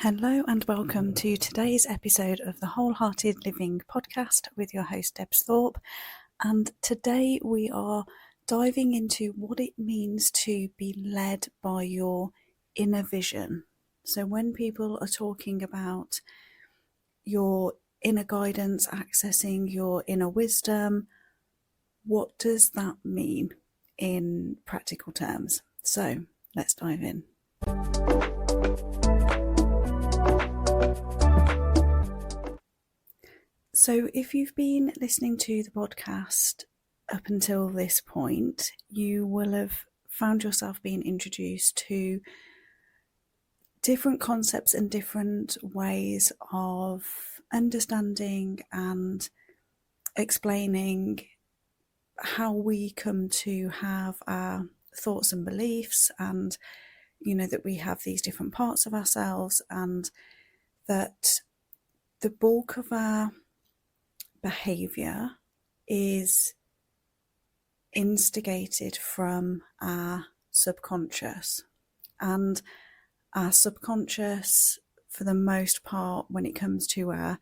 Hello and welcome to today's episode of the WholeHearted Living podcast with your host Debs Thorpe. And today we are diving into what it means to be led by your inner vision. So when people are talking about your inner guidance, accessing your inner wisdom, what does that mean in practical terms? So let's dive in. So if you've been listening to the podcast up until this point, you will have found yourself being introduced to different concepts and different ways of understanding and explaining how we come to have our thoughts and beliefs, and that we have these different parts of ourselves, and that the bulk of our behaviour is instigated from our subconscious. And our subconscious, for the most part, when it comes to our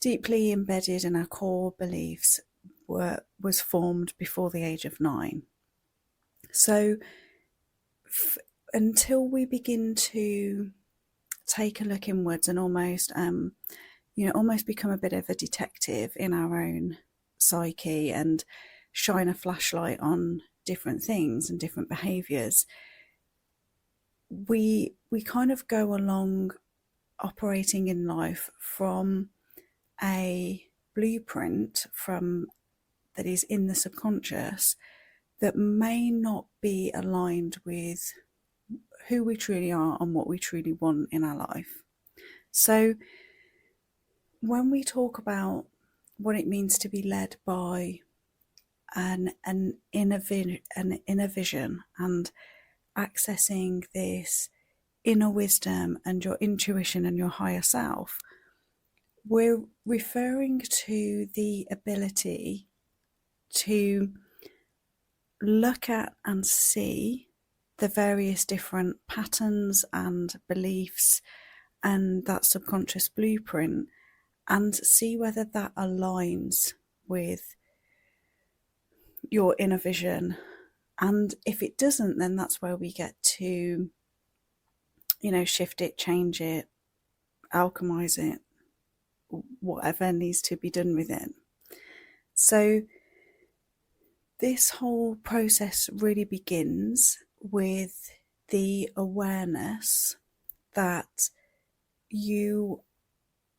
deeply embedded in our core beliefs, was formed before the age of 9. So until we begin to take a look inwards and almost become a bit of a detective in our own psyche and shine a flashlight on different things and different behaviours, we kind of go along operating in life from a blueprint that is in the subconscious that may not be aligned with who we truly are and what we truly want in our life. So when we talk about what it means to be led by an inner vision and accessing this inner wisdom and your intuition and your higher self, we're referring to the ability to look at and see the various different patterns and beliefs and that subconscious blueprint, and see whether that aligns with your inner vision. And if it doesn't, then that's where we get to, shift it, change it, alchemize it, whatever needs to be done with it. So this whole process really begins with the awareness that you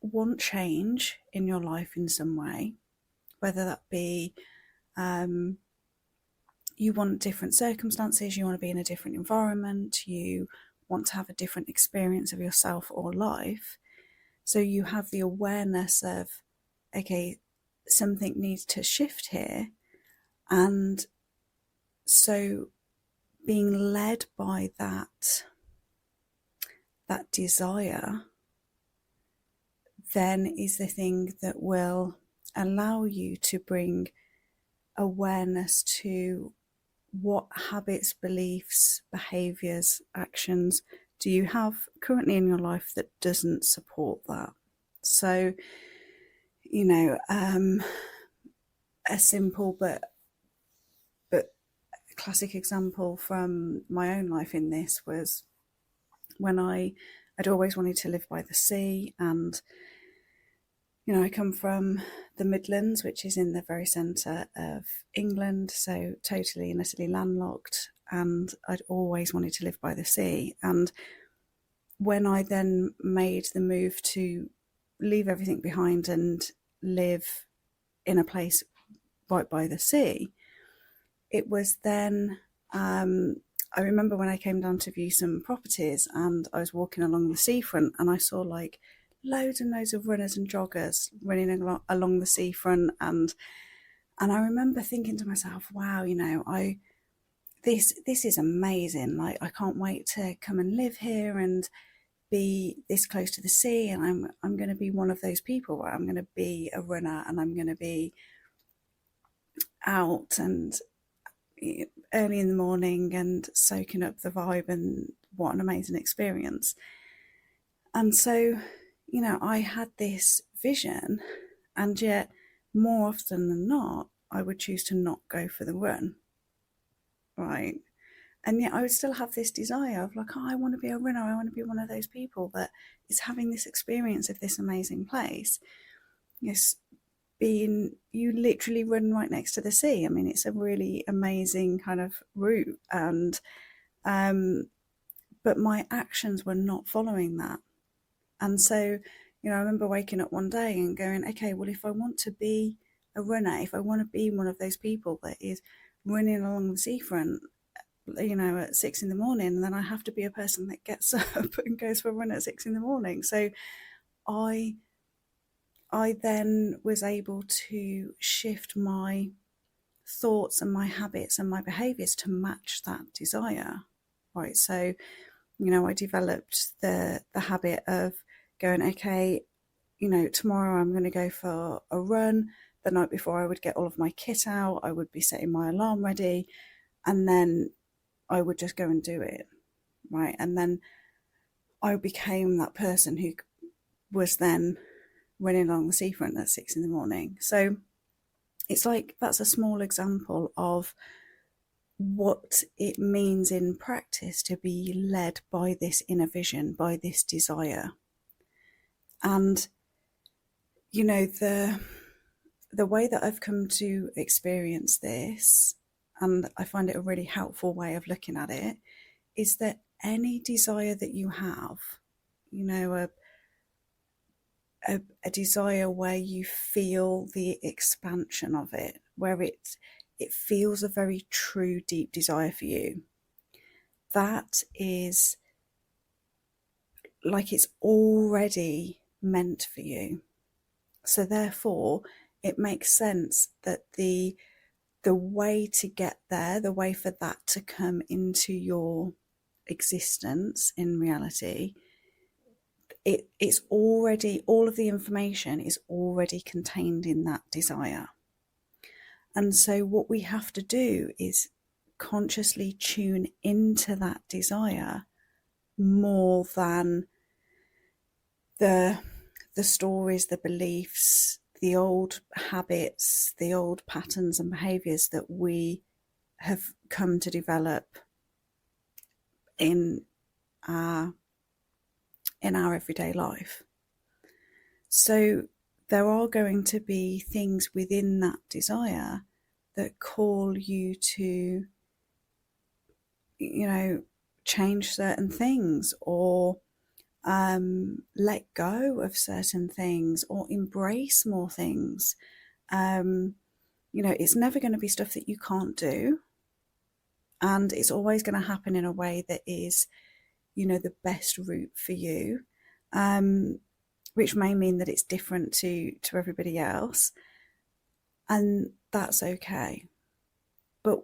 want change in your life in some way, whether that be you want different circumstances, you want to be in a different environment, you want to have a different experience of yourself or life. So you have the awareness of, okay, something needs to shift here. And so being led by that desire then is the thing that will allow you to bring awareness to what habits, beliefs, behaviours, actions do you have currently in your life that doesn't support that. So, a simple but classic example from my own life in this was when I'd always wanted to live by the sea, and I come from the Midlands, which is in the very centre of England, so totally and utterly landlocked, and I'd always wanted to live by the sea. And when I then made the move to leave everything behind and live in a place right by the sea, it was then, I remember when I came down to view some properties and I was walking along the seafront and I saw like loads and loads of runners and joggers running along the seafront, and I remember thinking to myself, wow, this is amazing. Like, I can't wait to come and live here and be this close to the sea, and I'm going to be one of those people where I'm going to be a runner and I'm going to be out and early in the morning and soaking up the vibe, and what an amazing experience. And so, I had this vision, and yet more often than not, I would choose to not go for the run, right? And yet I would still have this desire of like, oh, I want to be a runner. I want to be one of those people that is having this experience of this amazing place. Yes, you literally run right next to the sea. I mean, it's a really amazing kind of route, and but my actions were not following that. And so, I remember waking up one day and going, okay, well, if I want to be a runner, if I want to be one of those people that is running along the seafront, at 6 in the morning, then I have to be a person that gets up and goes for a run at 6 in the morning. So I then was able to shift my thoughts and my habits and my behaviors to match that desire. Right. So, I developed the habit of going, okay, tomorrow I'm going to go for a run. The night before, I would get all of my kit out, I would be setting my alarm ready, and then I would just go and do it. Right. And then I became that person who was then running along the seafront at 6 in the morning. So it's like that's a small example of what it means in practice to be led by this inner vision, by this desire. And the way that I've come to experience this, and I find it a really helpful way of looking at it, is that any desire that you have, a desire where you feel the expansion of it, where it feels a very true, deep desire for you, that is like it's already meant for you. So therefore, it makes sense that the way to get there, the way for that to come into your existence in reality, it's already, all of the information is already contained in that desire. And so what we have to do is consciously tune into that desire more than the stories, the beliefs, the old habits, the old patterns and behaviors that we have come to develop in our everyday life. So there are going to be things within that desire that call you to, change certain things, or let go of certain things, or embrace more things. It's never going to be stuff that you can't do. And it's always going to happen in a way that is, the best route for you, which may mean that it's different to everybody else. And that's okay. But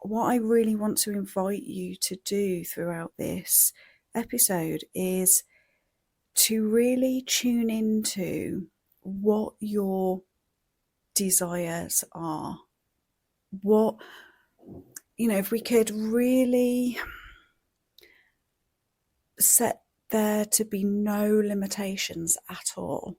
what I really want to invite you to do throughout this episode is to really tune into what your desires are. What, if we could really set there to be no limitations at all.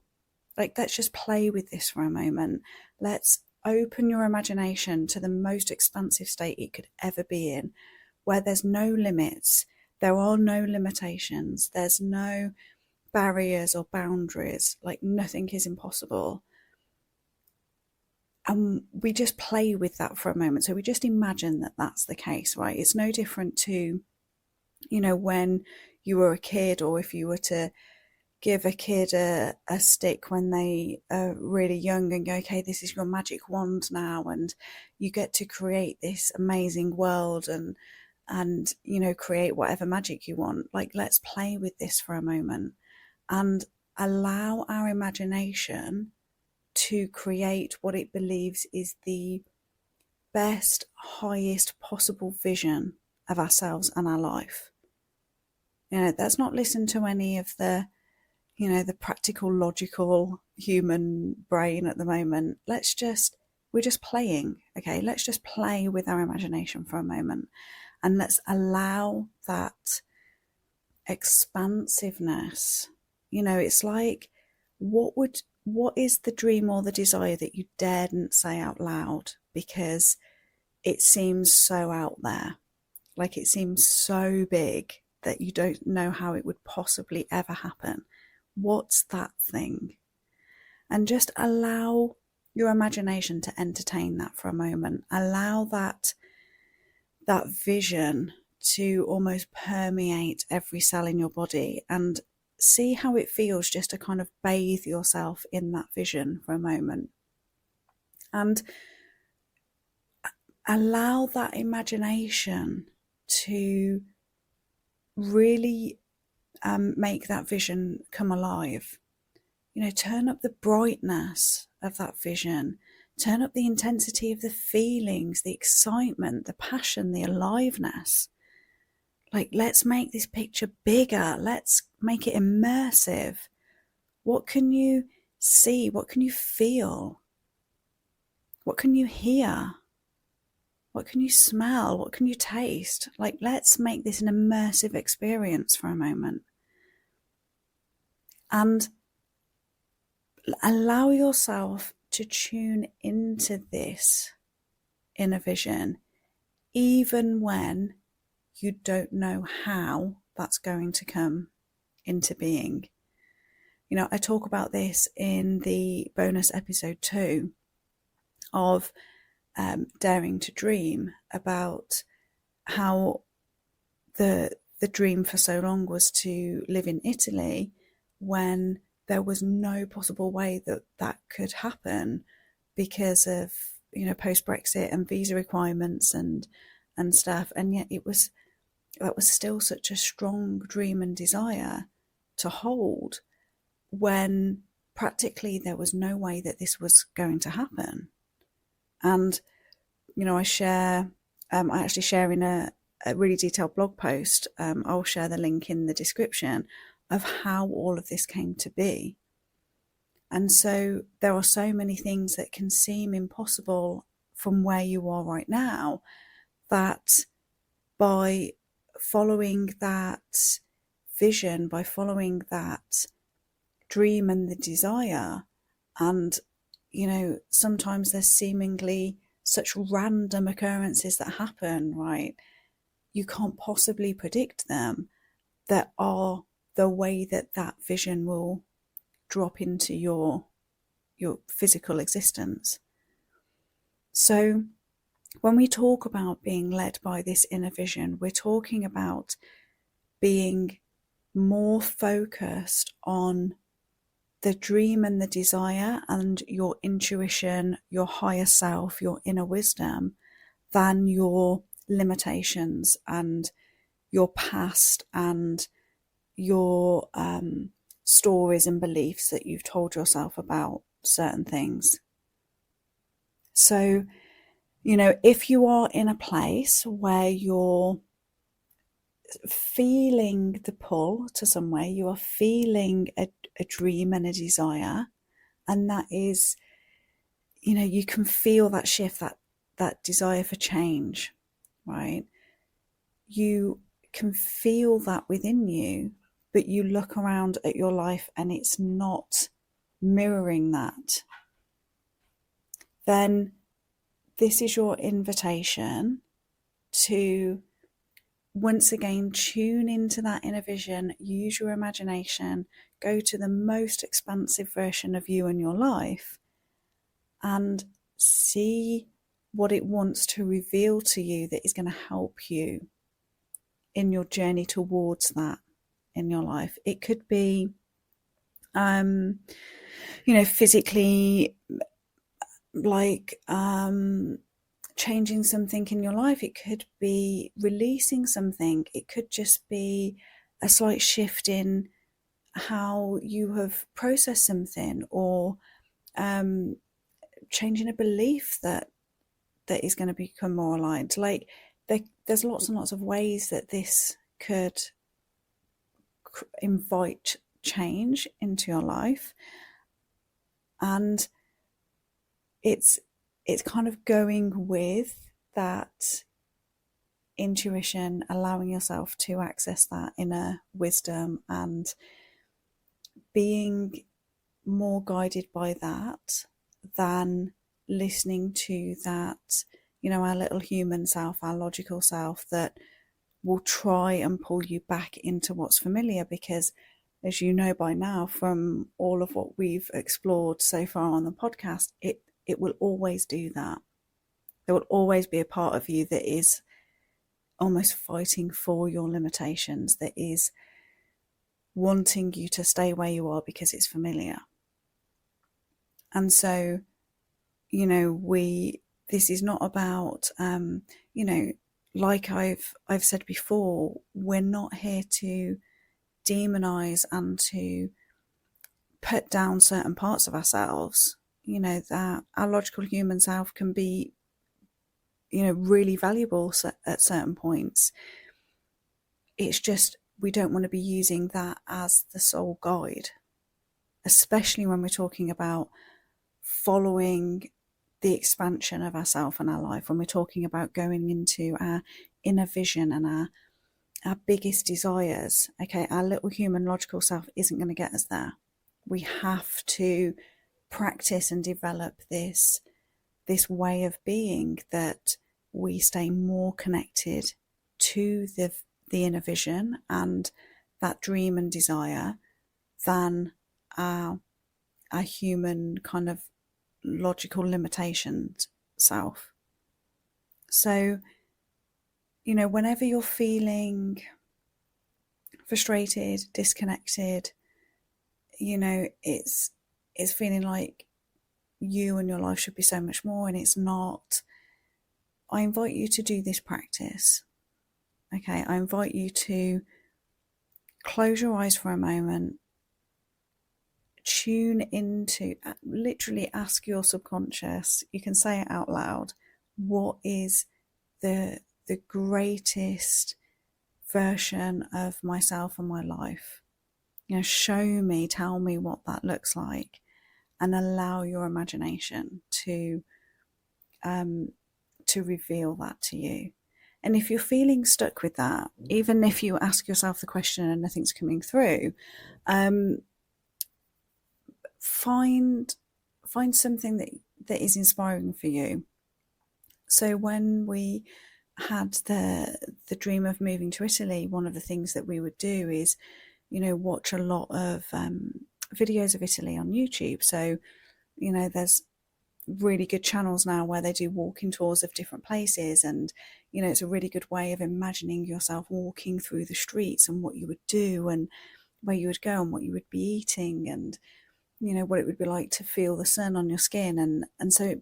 Like, let's just play with this for a moment. Let's open your imagination to the most expansive state it could ever be in, where there's no limits, there are no limitations, there's no barriers or boundaries, like nothing is impossible. And we just play with that for a moment. So we just imagine that that's the case, right? It's no different to, when you were a kid, or if you were to give a kid a stick when they are really young and go, okay, this is your magic wand now, and you get to create this amazing world and create whatever magic you want. Like, let's play with this for a moment and allow our imagination to create what it believes is the best, highest possible vision of ourselves and our life. Let's not listen to any of the practical, logical human brain at the moment. We're just playing, okay? Let's just play with our imagination for a moment, and let's allow that expansiveness. It's like, what is the dream or the desire that you daren't say out loud because it seems so out there? Like, it seems so big that you don't know how it would possibly ever happen. What's that thing? And just allow your imagination to entertain that for a moment. Allow that vision to almost permeate every cell in your body, and see how it feels just to kind of bathe yourself in that vision for a moment. And allow that imagination to really make that vision come alive. Turn up the brightness of that vision. Turn up the intensity of the feelings, the excitement, the passion, the aliveness. Like, let's make this picture bigger. Let's make it immersive. What can you see? What can you feel? What can you hear? What can you smell? What can you taste? Like, let's make this an immersive experience for a moment. And allow yourself to tune into this inner vision, even when you don't know how that's going to come into being. I talk about this in the bonus episode 2 of Daring to Dream, about how the dream for so long was to live in Italy when there was no possible way that could happen because of post-Brexit and visa requirements and stuff. And yet that was still such a strong dream and desire to hold, when practically there was no way that this was going to happen. And I actually share in a really detailed blog post, I'll share the link in the description, of how all of this came to be. And so there are so many things that can seem impossible from where you are right now, that by following that vision, by following that dream and the desire, and sometimes there's seemingly such random occurrences that happen, right? You can't possibly predict them, that are the way that vision will drop into your physical existence. So when we talk about being led by this inner vision, we're talking about being more focused on the dream and the desire and your intuition, your higher self, your inner wisdom, than your limitations and your past and your stories and beliefs that you've told yourself about certain things. So, if you are in a place where you're feeling the pull to somewhere, you are feeling a dream and a desire, and that is, you can feel that shift, that desire for change, right? You can feel that within you, but you look around at your life and it's not mirroring that. Then this is your invitation to once again tune into that inner vision, use your imagination, go to the most expansive version of you and your life, and see what it wants to reveal to you that is going to help you in your journey towards that in your life. It could be physically, like changing something in your life. It could be releasing something. It could just be a slight shift in how you have processed something, or changing a belief that is going to become more aligned. Like, there's lots and lots of ways that this could invite change into your life, and it's kind of going with that intuition, allowing yourself to access that inner wisdom and being more guided by that than listening to that, our little human self, our logical self that will try and pull you back into what's familiar. Because as you know by now from all of what we've explored so far on the podcast, it will always do that. There will always be a part of you that is almost fighting for your limitations, that is wanting you to stay where you are because it's familiar. And so, this is not about, like I've said before, we're not here to demonize and to put down certain parts of ourselves. That our logical human self can be, really valuable at certain points. It's just we don't want to be using that as the sole guide, especially when we're talking about following the expansion of ourself and our life, when we're talking about going into our inner vision and our biggest desires. Okay, our little human logical self isn't going to get us there. We have to practice and develop this way of being that we stay more connected to the inner vision and that dream and desire than our human kind of logical limitations self. So, whenever you're feeling frustrated, disconnected, it's feeling like you and your life should be so much more and it's not, I invite you to do this practice. Okay, I invite you to close your eyes for a moment, tune into, literally ask your subconscious, you can say it out loud, what is the greatest version of myself and my life? Show me, tell me what that looks like, and allow your imagination to reveal that to you. And if you're feeling stuck with that, even if you ask yourself the question and nothing's coming through, find something that is inspiring for you. So when we had the dream of moving to Italy, one of the things that we would do is, watch a lot of videos of Italy on YouTube. So, there's really good channels now where they do walking tours of different places, and it's a really good way of imagining yourself walking through the streets and what you would do and where you would go and what you would be eating and what it would be like to feel the sun on your skin, and so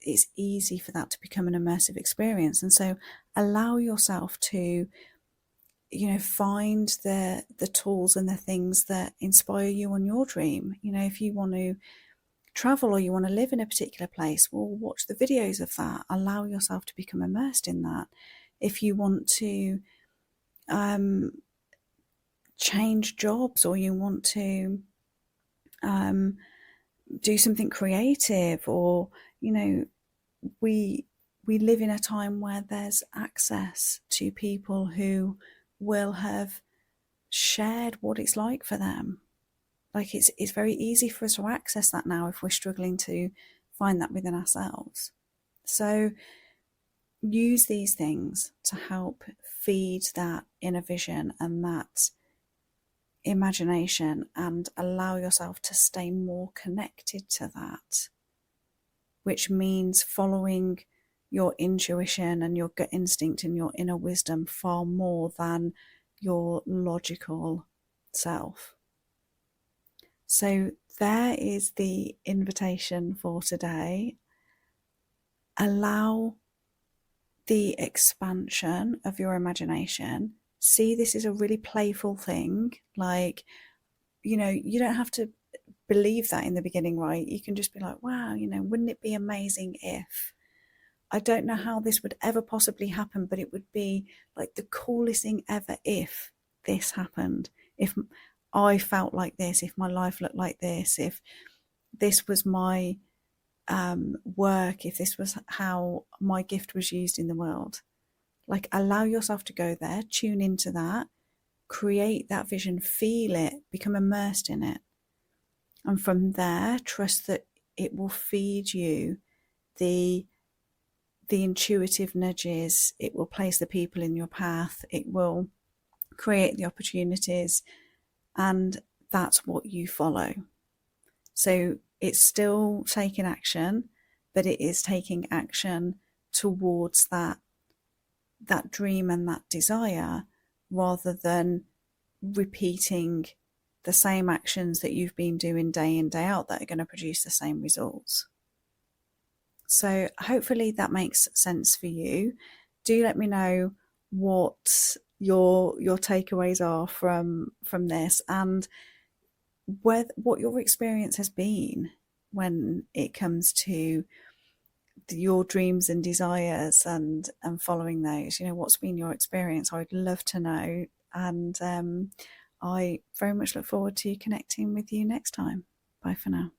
it's easy for that to become an immersive experience. And so allow yourself to find the tools and the things that inspire you on your dream. If you want to travel or you want to live in a particular place, well, watch the videos of that, allow yourself to become immersed in that. If you want to change jobs or you want to do something creative, or we live in a time where there's access to people who will have shared what it's like for them. Like it's very easy for us to access that now if we're struggling to find that within ourselves. So use these things to help feed that inner vision and that imagination, and allow yourself to stay more connected to that, which means following your intuition and your gut instinct and your inner wisdom far more than your logical self. So there is the invitation for today. Allow the expansion of your imagination. See this is a really playful thing. Like, you don't have to believe that in the beginning, right? You can just be like, wow, wouldn't it be amazing if, I don't know how this would ever possibly happen, but it would be like the coolest thing ever if this happened, if I felt like this, if my life looked like this, if this was my work, if this was how my gift was used in the world. Like, allow yourself to go there, tune into that, create that vision, feel it, become immersed in it. And from there, trust that it will feed you the intuitive nudges, it will place the people in your path, it will create the opportunities, and that's what you follow. So it's still taking action, but it is taking action towards that dream and that desire, rather than repeating the same actions that you've been doing day in, day out that are going to produce the same results. So hopefully that makes sense for you. Do let me know what your takeaways are from this, and what your experience has been when it comes to your dreams and desires and following those. What's been your experience? I would love to know, and I very much look forward to connecting with you next time. Bye for now.